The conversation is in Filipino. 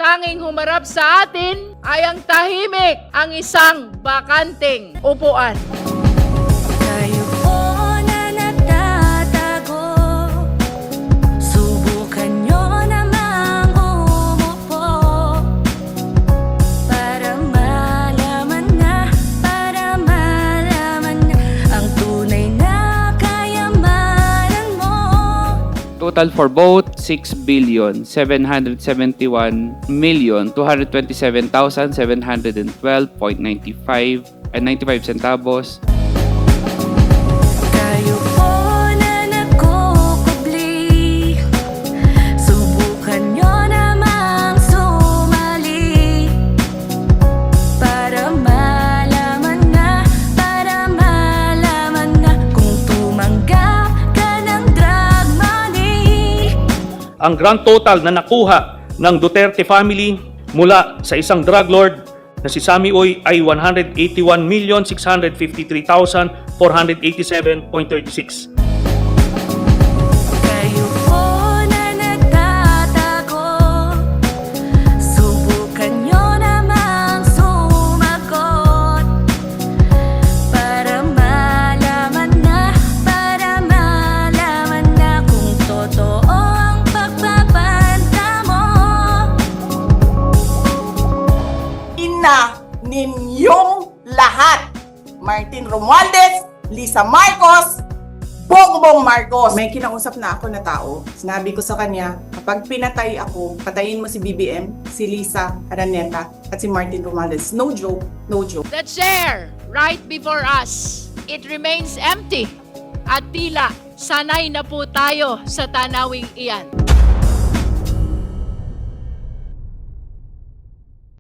tanging humarap sa atin ay ang tahimik, ang isang bakanteng upuan. Tayo po na nagtatago, subukan nyo namang umupo para malaman na ang tunay na kayamanan mo. Total for both 6,721,227,712.95 centavos. Tayo po na nagkukubli, subukan nyo namang sumali para malaman na kung tumanggap ka ng drug money. Ang grand total na nakuha ng Duterte family mula sa isang drug lord na si Sammy Oy ay 181,653,487.36. Kayo po na nagtatago, subukan nyo namang sumagot para malaman na kung totoo ang pagbabanta mo. Ina ninyong lahat. Martin Romualdez, Lisa Marcos, Bongbong Marcos. May kinausap na ako na tao. Sinabi ko sa kanya, kapag pinatay ako, patayin mo si BBM, si Lisa Araneta, at si Martin Romualdez. No joke, no joke. The chair right before us, it remains empty. At tila sanay na po tayo sa tanawing iyan.